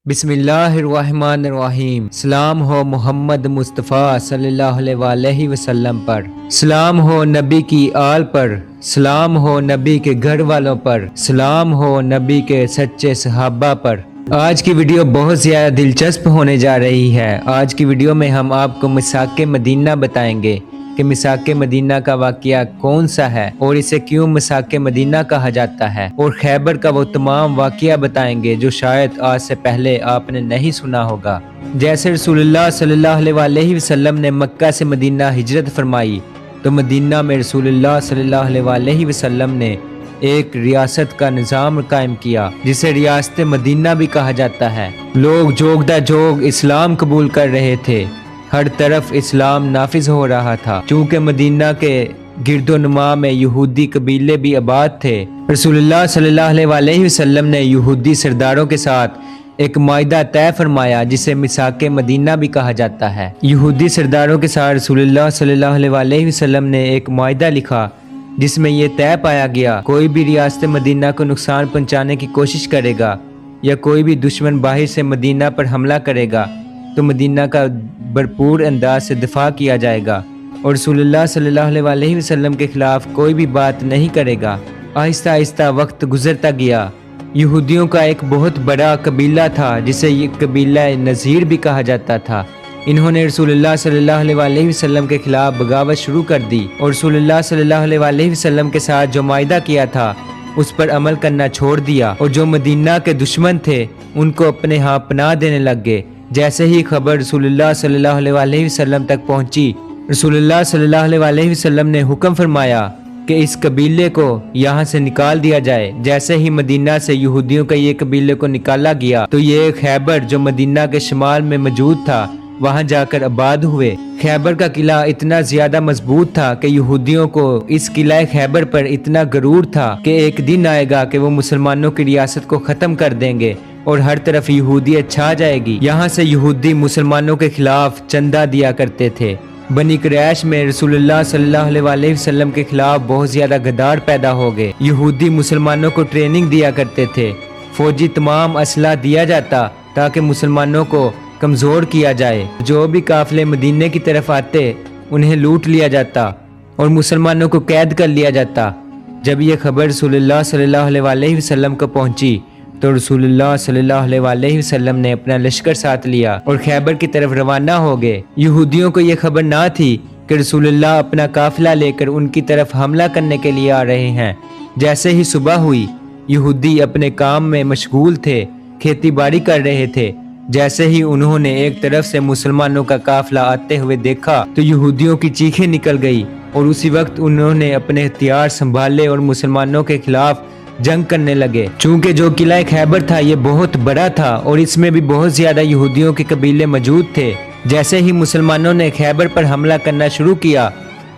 بسم اللہ الرحمن الرحیم۔ سلام ہو محمد مصطفیٰ صلی اللہ علیہ وسلم پر، سلام ہو نبی کی آل پر، سلام ہو نبی کے گھر والوں پر، سلام ہو نبی کے سچے صحابہ پر۔ آج کی ویڈیو بہت زیادہ دلچسپ ہونے جا رہی ہے۔ آج کی ویڈیو میں ہم آپ کو میثاق مدینہ بتائیں گے کہ میثاق مدینہ کا واقعہ کون سا ہے اور اسے کیوں میثاق مدینہ کہا جاتا ہے، اور خیبر کا وہ تمام واقعہ بتائیں گے جو شاید آج سے پہلے آپ نے نہیں سنا ہوگا۔ جیسے رسول اللہ صلی اللہ علیہ وسلم نے مکہ سے مدینہ ہجرت فرمائی تو مدینہ میں رسول اللہ صلی اللہ علیہ وسلم نے ایک ریاست کا نظام قائم کیا جسے ریاست مدینہ بھی کہا جاتا ہے۔ لوگ جوگدہ جوگ اسلام قبول کر رہے تھے، ہر طرف اسلام نافذ ہو رہا تھا۔ چونکہ مدینہ کے گرد و نما میں یہودی قبیلے بھی آباد تھے، رسول اللہ صلی اللہ علیہ وسلم نے یہودی سرداروں کے ساتھ ایک معاہدہ طے فرمایا جسے میثاق مدینہ بھی کہا جاتا ہے۔ یہودی سرداروں کے ساتھ رسول اللہ صلی اللہ علیہ وسلم نے ایک معاہدہ لکھا جس میں یہ طے پایا گیا، کوئی بھی ریاست مدینہ کو نقصان پہنچانے کی کوشش کرے گا یا کوئی بھی دشمن باہر سے مدینہ پر حملہ کرے گا تو مدینہ کا بھرپور انداز سے دفاع کیا جائے گا، اور رسول اللہ صلی اللہ علیہ وسلم کے خلاف کوئی بھی بات نہیں کرے گا۔ آہستہ آہستہ وقت گزرتا گیا۔ یہودیوں کا ایک بہت بڑا قبیلہ تھا جسے یہ قبیلہ نذیر بھی کہا جاتا تھا۔ انہوں نے رسول اللہ صلی اللہ علیہ وسلم کے خلاف بغاوت شروع کر دی اور رسول اللہ صلی اللہ علیہ وسلم کے ساتھ جو معاہدہ کیا تھا اس پر عمل کرنا چھوڑ دیا، اور جو مدینہ کے دشمن تھے ان کو اپنے ہاں پناہ دینے لگ گئے۔ جیسے ہی خبر رسول اللہ صلی اللہ علیہ وسلم تک پہنچی، رسول اللہ صلی اللہ علیہ وسلم نے حکم فرمایا کہ اس قبیلے کو یہاں سے نکال دیا جائے۔ جیسے ہی مدینہ سے یہودیوں کا یہ قبیلے کو نکالا گیا تو یہ خیبر جو مدینہ کے شمال میں موجود تھا وہاں جا کر آباد ہوئے۔ خیبر کا قلعہ اتنا زیادہ مضبوط تھا کہ یہودیوں کو اس قلعہ خیبر پر اتنا غرور تھا کہ ایک دن آئے گا کہ وہ مسلمانوں کی ریاست کو ختم کر دیں گے اور ہر طرف یہودیت چھا جائے گی۔ یہاں سے یہودی مسلمانوں کے خلاف چندہ دیا کرتے تھے۔ بنی قریش میں رسول اللہ صلی اللہ علیہ وسلم کے خلاف بہت زیادہ غدار پیدا ہو گئے۔ یہودی مسلمانوں کو ٹریننگ دیا کرتے تھے، فوجی تمام اسلحہ دیا جاتا تاکہ مسلمانوں کو کمزور کیا جائے۔ جو بھی قافلے مدینے کی طرف آتے انہیں لوٹ لیا جاتا اور مسلمانوں کو قید کر لیا جاتا۔ جب یہ خبر رسول اللہ صلی اللہ علیہ وسلم کو پہنچی تو رسول اللہ صلی اللہ علیہ وسلم نے اپنا لشکر ساتھ لیا اور خیبر کی طرف روانہ ہو گئے۔ یہودیوں کو یہ خبر نہ تھی کہ رسول اللہ اپنا قافلہ لے کر ان کی طرف حملہ کرنے کے لیے آ رہے ہیں۔ جیسے ہی صبح ہوئی، یہودی اپنے کام میں مشغول تھے، کھیتی باڑی کر رہے تھے۔ جیسے ہی انہوں نے ایک طرف سے مسلمانوں کا قافلہ آتے ہوئے دیکھا تو یہودیوں کی چیخیں نکل گئی، اور اسی وقت انہوں نے اپنے ہتھیار سنبھالے اور مسلمانوں کے خلاف جنگ کرنے لگے۔ چونکہ جو قلعہ خیبر تھا یہ بہت بڑا تھا اور اس میں بھی بہت زیادہ یہودیوں کے قبیلے موجود تھے۔ جیسے ہی مسلمانوں نے خیبر پر حملہ کرنا شروع کیا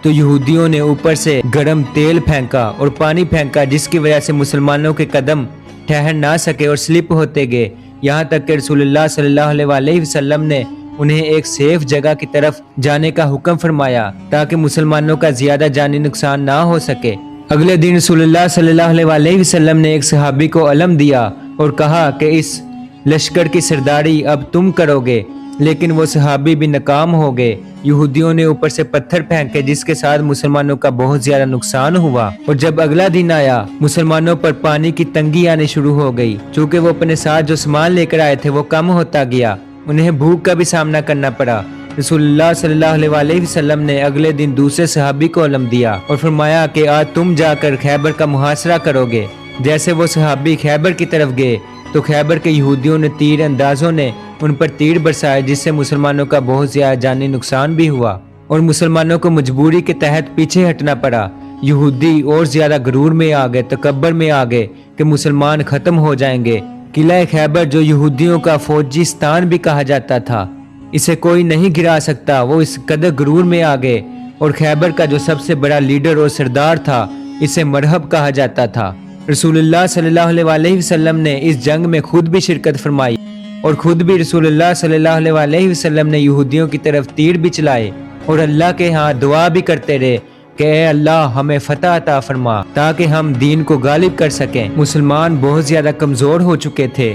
تو یہودیوں نے اوپر سے گرم تیل پھینکا اور پانی پھینکا، جس کی وجہ سے مسلمانوں کے قدم ٹھہر نہ سکے اور سلپ ہوتے گئے، یہاں تک کہ رسول اللہ صلی اللہ علیہ وسلم نے انہیں ایک سیف جگہ کی طرف جانے کا حکم فرمایا تاکہ مسلمانوں کا زیادہ جانی نقصان نہ ہو سکے۔ اگلے دن رسول اللہ صلی اللہ علیہ وسلم نے ایک صحابی کو علم دیا اور کہا کہ اس لشکر کی سرداری اب تم کرو گے، لیکن وہ صحابی بھی ناکام ہو گئے۔ یہودیوں نے اوپر سے پتھر پھینکے جس کے ساتھ مسلمانوں کا بہت زیادہ نقصان ہوا، اور جب اگلا دن آیا مسلمانوں پر پانی کی تنگی آنی شروع ہو گئی۔ چونکہ وہ اپنے ساتھ جو سامان لے کر آئے تھے وہ کم ہوتا گیا، انہیں بھوک کا بھی سامنا کرنا پڑا۔ رسول اللہ صلی اللہ علیہ وسلم نے اگلے دن دوسرے صحابی کو علم دیا اور فرمایا کہ آج تم جا کر خیبر کا محاصرہ کرو گے۔ جیسے وہ صحابی خیبر کی طرف گئے تو خیبر کے یہودیوں نے تیر اندازوں نے ان پر تیر برسائے، جس سے مسلمانوں کا بہت زیادہ جانی نقصان بھی ہوا اور مسلمانوں کو مجبوری کے تحت پیچھے ہٹنا پڑا۔ یہودی اور زیادہ غرور میں آ گئے، تکبر میں آ گئے کہ مسلمان ختم ہو جائیں گے۔ قلعہ خیبر جو یہودیوں کا فوجستان بھی کہا جاتا تھا، اسے کوئی نہیں گرا سکتا، وہ اس قدر غرور میں آ گئے، اور خیبر کا جو سب سے بڑا لیڈر اور سردار تھا اسے مرہب کہا جاتا تھا۔ رسول اللہ صلی اللہ علیہ وسلم نے اس جنگ میں خود بھی شرکت فرمائی، اور خود بھی رسول اللہ صلی اللہ علیہ وسلم نے یہودیوں کی طرف تیر بھی چلائے اور اللہ کے ہاں دعا بھی کرتے رہے کہ اے اللہ ہمیں فتح عطا فرما تاکہ ہم دین کو غالب کر سکیں۔ مسلمان بہت زیادہ کمزور ہو چکے تھے،